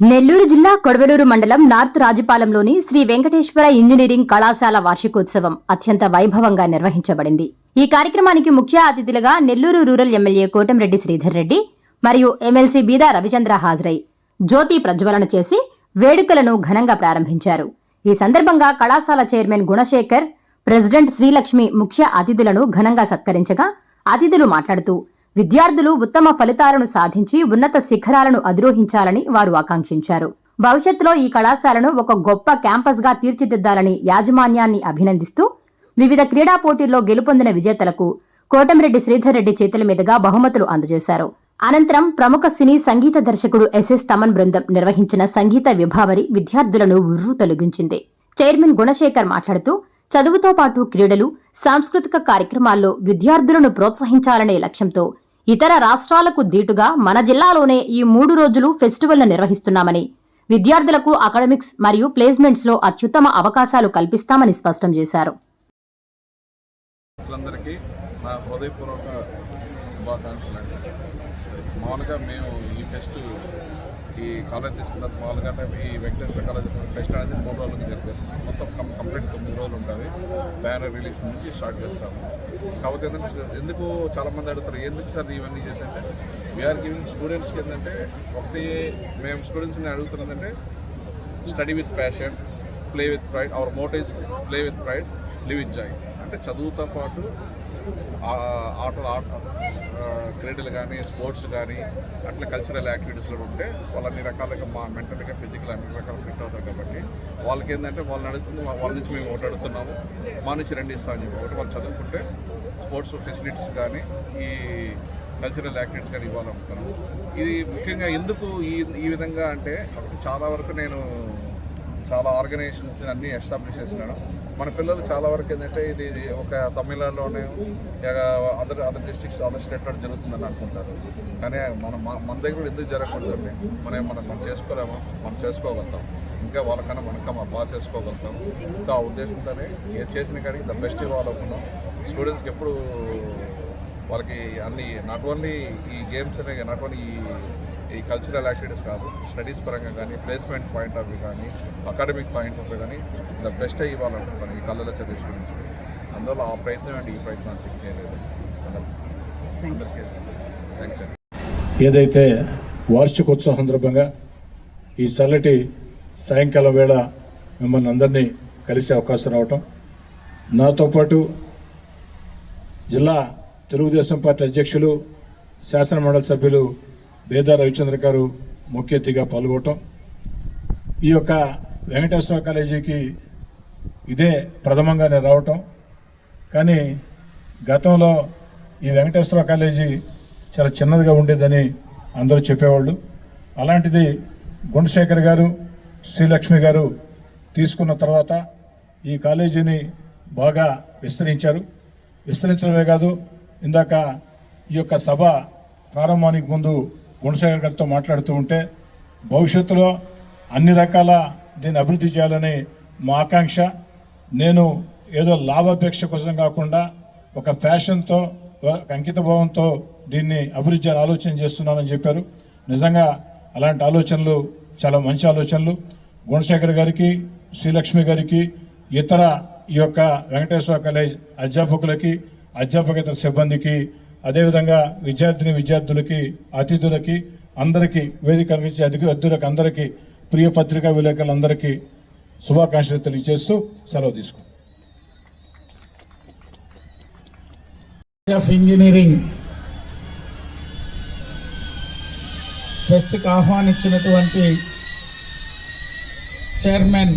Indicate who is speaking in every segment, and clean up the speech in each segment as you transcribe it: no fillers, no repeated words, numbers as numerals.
Speaker 1: నెల్లూరు జిల్లా కొడవలూరు మండలం north రాజుపాలెంలోని Shri Venkateswara engineering కళాశాల వార్షికోత్సవం అత్యంత వైభవంగా నిర్వహించబడింది. ఈ కార్యక్రమానికి ముఖ్య అతిథులుగా నెల్లూరు రూరల్ ఎమ్మెల్యే కోటంరెడ్డి శ్రీధర్ రెడ్డి మరియు ఎమ్మెల్సీ బీదా రవిచంద్ర హాజరై జ్యోతి ప్రజ్వలన చేసి వేడుకలను ఘనంగా ప్రారంభించారు. ఈ సందర్భంగా కళాశాల చైర్మన్ గుణశేఖర్, ప్రెసిడెంట్ శ్రీలక్ష్మి ముఖ్య అతిథులను ఘనంగా సత్కరించగా అతిథులు మాట్లాడుతూ విద్యార్థులు ఉత్తమ ఫలితాలను సాధించి ఉన్నత శిఖరాలను అధిరోహించాలని వారు ఆకాంక్షించారు. భవిష్యత్తులో ఈ కళాశాలను ఒక గొప్ప క్యాంపస్ గా తీర్చిదిద్దాలని యాజమాన్యాన్ని అభినందిస్తూ వివిధ క్రీడా పోటీల్లో గెలుపొందిన విజేతలకు కోటంరెడ్డి శ్రీధర్ రెడ్డి చేతుల మీదుగా బహుమతులు అందజేశారు. అనంతరం ప్రముఖ సినీ సంగీత దర్శకుడు ఎస్ఎస్ తమన్ బృందం నిర్వహించిన సంగీత విభావరి విద్యార్థులను ఉర్రు తొలగించింది. చైర్మన్ గుణశేఖర్ మాట్లాడుతూ చదువుతో పాటు క్రీడలు, సాంస్కృతిక కార్యక్రమాల్లో విద్యార్థులను ప్రోత్సహించాలనే లక్ష్యంతో ఇతర రాష్ట్రాలకు దీటుగా మన జిల్లాలోనే ఈ 3 రోజులు ఫెస్టివల్ను నిర్వహిస్తున్నామని, విద్యార్థులకు అకాడమిక్స్ మరియు ప్లేస్మెంట్స్ లో అత్యుత్తమ అవకాశాలు కల్పిస్తామని స్పష్టం చేశారు.
Speaker 2: ఈ కాలేజ్ తీసుకున్న మామూలుగా ఈ వెంకటేశ్వర కాలేజ్ ఫెస్ట్ అనేది 3 రోజులకి జరిపారు. మొత్తం కంప్లీట్ 9 రోజులు ఉంటుంది. బ్యానర్ రిలీజ్ నుంచి స్టార్ట్ చేస్తాము. కాకపోతే ఏంటంటే ఎందుకు చాలామంది అడుగుతారు, ఎందుకు సార్ ఇవన్నీ చేసంటే వీఆర్ గివింగ్ స్టూడెంట్స్కి ఏంటంటే ఒకటి మేము స్టూడెంట్స్ని అడుగుతున్నదంటే study with passion, play with pride. Our motto play with pride, live with joy. అంటే చదువుతో పాటు క్రీడలు కానీ, స్పోర్ట్స్ కానీ, అట్లా కల్చరల్ యాక్టివిటీస్లో ఉంటే వాళ్ళు అన్ని రకాలుగా మెంటల్గా, ఫిజికల్ అన్ని రకాలు ఫిట్ అవుతారు. కాబట్టి వాళ్ళకి ఏంటంటే వాళ్ళని అడుగుతుంది, వాళ్ళ నుంచి మేము ఒకటి అడుగుతున్నాము, మా నుంచి 2 ఇస్తామని చెప్పి. ఒకటి వాళ్ళు చదువుకుంటే స్పోర్ట్స్ ఫెసిలిటీస్ కానీ, ఈ కల్చరల్ యాక్టివిటీస్ కానీ ఇవ్వాలనుకుంటున్నాము. ఇది ముఖ్యంగా ఎందుకు ఈ విధంగా అంటే చాలా వరకు నేను చాలా ఆర్గనైజేషన్స్ అన్నీ ఎస్టాబ్లిష్ చేసినాను. మన పిల్లలు చాలా వరకు ఏంటంటే ఇది ఒక తమిళనాడులోనే అదర్ డిస్ట్రిక్ట్స్, అదర్ స్టేట్లో జరుగుతుందని అనుకుంటారు. కానీ మన దగ్గర ఎందుకు జరగకూడదండి? మనం చేసుకోలేము, మనం చేసుకోగలుగుతాం. ఇంకా వాళ్ళకన్నా మనకన్నా బాగా చేసుకోగలుగుతాం. సో ఆ ఉద్దేశంతోనే ఏది చేసిన కాడికి ద బెస్ట్ ఇవ్వాలనుకున్నాం. స్టూడెంట్స్కి ఎప్పుడు వాళ్ళకి అన్ని నాట్ ఓన్లీ ఈ గేమ్స్ అనే, నాట్ ఓన్లీ ఈ కల్చరల్ యాక్టివిటీస్ కాదు, స్టడీస్ పరంగా కానీ, ప్లేస్మెంట్ పాయింట్ ఆఫ్ వ్యూ కానీ, అకాడమిక్ పాయింట్ ఆఫ్ వ్యూ కానీ ద బెస్ట్ ఇవ్వాలనుకుంటాను ఈ కళ్ళలో చదివే స్టూడెంట్స్కి. అందువల్ల ఆ ప్రయత్నం అండి, ఈ ప్రయత్నం థింక్ చేయలేదు. థ్యాంక్స్ అండి.
Speaker 3: ఏదైతే వార్షికోత్సవం సందర్భంగా ఈ చల్లటి సాయంకాలం వేళ మిమ్మల్ని అందరినీ కలిసే అవకాశం రావటం, నాతో పాటు జిల్లా తెలుగుదేశం పార్టీ అధ్యక్షులు, శాసనమండలి సభ్యులు బీదా రవిచంద్ర గారు ముఖ్య అతిథిగా పాల్గొనటం, ఈ యొక్క వెంకటేశ్వర కాలేజీకి ఇదే ప్రథమంగా నేను రావటం. కానీ గతంలో ఈ వెంకటేశ్వర కాలేజీ చాలా చిన్నదిగా ఉండేదని అందరూ చెప్పేవాళ్ళు. అలాంటిది గుణశేఖర్ గారు, శ్రీలక్ష్మి గారు తీసుకున్న తర్వాత ఈ కాలేజీని బాగా విస్తరించారు. విస్తరించడమే కాదు, ఇందాక ఈ యొక్క సభ ప్రారంభానికి ముందు గుణశేఖర్ గారితో మాట్లాడుతూ ఉంటే భవిష్యత్తులో అన్ని రకాల దీన్ని అభివృద్ధి చేయాలని మా ఆకాంక్ష. నేను ఏదో లాభాపేక్ష కోసం కాకుండా ఒక ఫ్యాషన్తో, ఒక అంకిత భావంతో దీన్ని అభివృద్ధి చేయాలని ఆలోచన చేస్తున్నానని చెప్పారు. నిజంగా అలాంటి ఆలోచనలు చాలా మంచి ఆలోచనలు. గుణశేఖర్ గారికి, శ్రీలక్ష్మి గారికి, ఇతర ఈ యొక్క వెంకటేశ్వర కాలేజ్ అధ్యాపకులకి, అధ్యాపకేతర సిబ్బందికి, అదేవిధంగా విద్యార్థులకి, అతిథులకి, అందరికీ వేదిక కల్పించే అతిథులకు అందరికీ, ప్రియ పత్రికా విలేకరులందరికీ శుభాకాంక్షలు తెలియజేస్తూ సెలవు తీసుకుంటాం.
Speaker 4: ఆఫ్ ఇంజనీరింగ్ ఫెస్ట్కి ఆహ్వానించినటువంటి చైర్మన్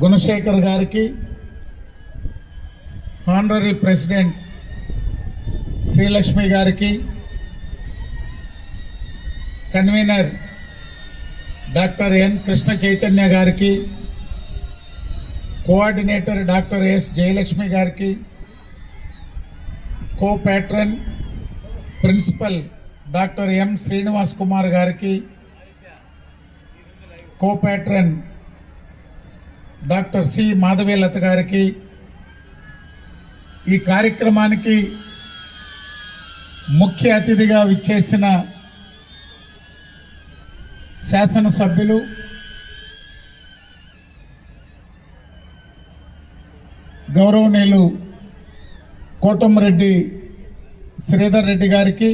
Speaker 4: గుణశేఖర్ గారికి, ఆనరీ ప్రెసిడెంట్ శ్రీలక్ష్మి గారికి, convener doctor N Krishna Chaitanya గారికి, కోఆర్డినేటర్ డాక్టర్ ఎస్ జయలక్ష్మి గారికి, co patron principal doctor M Srinivas Kumar గారికి, co patron doctor C Madhavilatha గారికి, ఈ కార్యక్రమానికి ముఖ్య అతిథిగా విచ్చేసిన శాసనసభ్యులు గౌరవనీయులు కోటంరెడ్డి శ్రీధర్ రెడ్డి గారికి,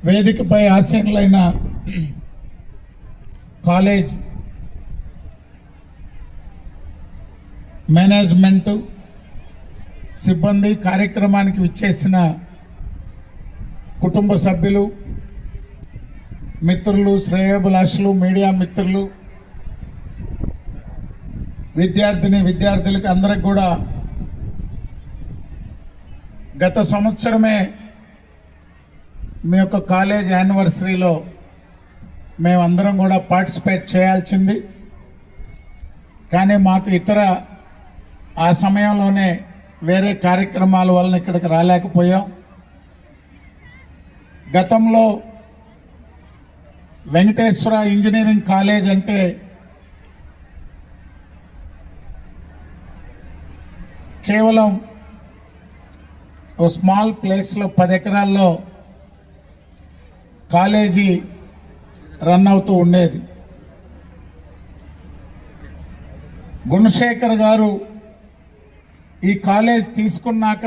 Speaker 4: వేదికపై ఆసీనులైన కాలేజ్ మేనేజ్మెంట్ సిబ్బంది, కార్యక్రమానికి విచ్చేసిన కుటుంబ సభ్యులు, మిత్రులు, శ్రేయోభిలాషులు, మీడియా మిత్రులు, విద్యార్థులకు అందరికి కూడా గత సంవత్సరమే మీ యొక్క కాలేజ్ యానివర్సరీలో మేమందరం కూడా పార్టిసిపేట్ చేయాల్సింది. కానీ మాకు ఇతర ఆ సమయంలోనే వేరే కార్యక్రమాల వలన ఇక్కడికి రాలేకపోయాం. గతంలో వెంకటేశ్వర ఇంజనీరింగ్ కాలేజ్ అంటే కేవలం ఓ స్మాల్ ప్లేస్లో 10 ఎకరాల్లో కాలేజీ రన్ అవుతూ ఉండేది. గుణశేఖర్ గారు ఈ కాలేజ్ తీసుకున్నాక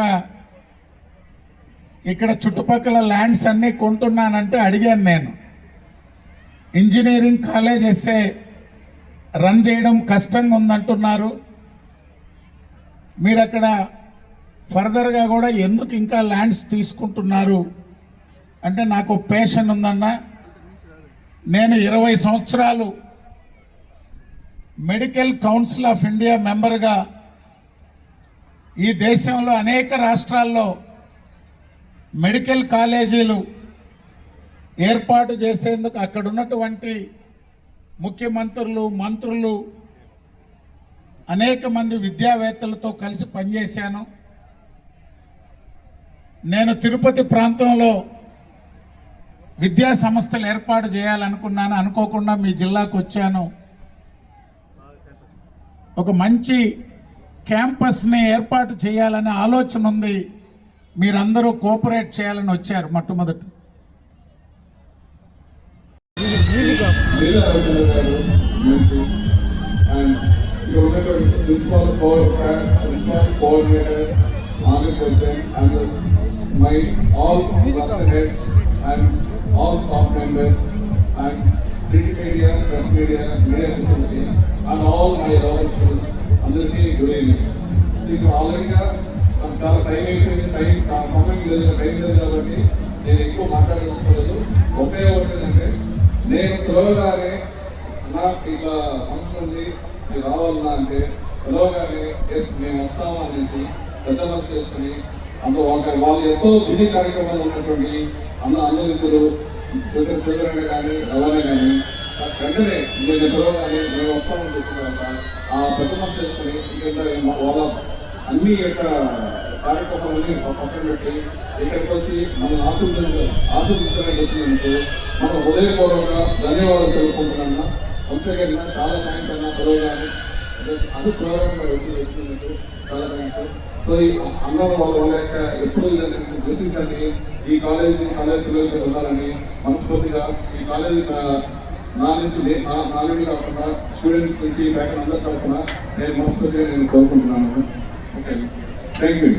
Speaker 4: ఇక్కడ చుట్టుపక్కల ల్యాండ్స్ అన్నీ కొంటున్నానంటే అడిగాను నేను, ఇంజనీరింగ్ కాలేజ్ వేస్తే రన్ చేయడం కష్టంగా ఉందంటున్నారు, మీరు అక్కడ ఫర్దర్గా కూడా ఎందుకు ఇంకా ల్యాండ్స్ తీసుకుంటున్నారు అంటే, నాకు పేషన్ ఉందన్న, నేను 20 సంవత్సరాలు మెడికల్ కౌన్సిల్ ఆఫ్ ఇండియా మెంబర్గా ఈ దేశంలో అనేక రాష్ట్రాల్లో మెడికల్ కాలేజీలు ఏర్పాటు చేసేందుకు అక్కడ ఉన్నటువంటి ముఖ్యమంత్రులు, మంత్రులు, అనేక మంది విద్యావేత్తలతో కలిసి పనిచేశాను. నేను తిరుపతి ప్రాంతంలో విద్యా సంస్థలు ఏర్పాటు చేయాలనుకున్నాను. అనుకోకుండా మీ జిల్లాకు వచ్చాను. ఒక మంచి క్యాంపస్ని ఏర్పాటు చేయాలనే ఆలోచన ఉంది. మీరందరూ కోఆపరేట్ చేయాలని వచ్చారు మొట్టమొదటి.
Speaker 2: All staff members and print media, press media, media community, and all my other students, అందరికీ గుడ్ ఈవినింగ్. మీకు ఆల్రెడీగా చాలా టైం అయిపోయింది, సమయం లేదు కాబట్టి నేను ఎక్కువ మాట్లాడుకోలేదు. ఒకే ఏంటంటే, నేను పిలవగానే అన్నా ఇట్లా ఫంక్షన్ ఉంది, మీరు రావాలన్నా అంటే పిలవగానే ఎస్ మేము వస్తాము అనేసి పెద్ద మనసు చేసుకుని అందులో వాళ్ళు ఎంతో బిజీ కార్యక్రమాలు ఉన్నటువంటి అందరిద్దరు చంద్రశేఖరణ కానీ రవాణా కానీ వెంటనే నేను పిలవగానే మేము వస్తామని చెప్పిన ఆ పెద్ద మనసు చేసుకుని ఇక్కడ వాళ్ళ అన్ని యొక్క కార్యక్రమాలని పక్కన పెట్టి ఇక్కడికి వచ్చి మనం ఆశీర్వదించడానికి వచ్చినందుకు మనం హృదయపూర్వకంగా ధన్యవాదాలు తెలుపుకుంటున్నా. వంశగారిన చాలా థ్యాంక్స్ అన్న పిలవగానే అది ప్రోగ్రాంగా వచ్చినందుకు చాలా థ్యాంక్స్. సో ఈ అందరూ వాళ్ళ యొక్క ఎప్పుడు దర్శించండి. ఈ కాలేజీ పిల్లలకి ఉండాలని మనస్ఫూర్తిగా ఈ కాలేజీ నా నుంచి కాకుండా స్టూడెంట్స్ నుంచి బ్యాక్ అందరి తరఫున నేను మనస్ఫూర్తిగా నేను కోరుకుంటున్నాను. Okay, thank you.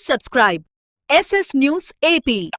Speaker 5: subscribe SS News AP.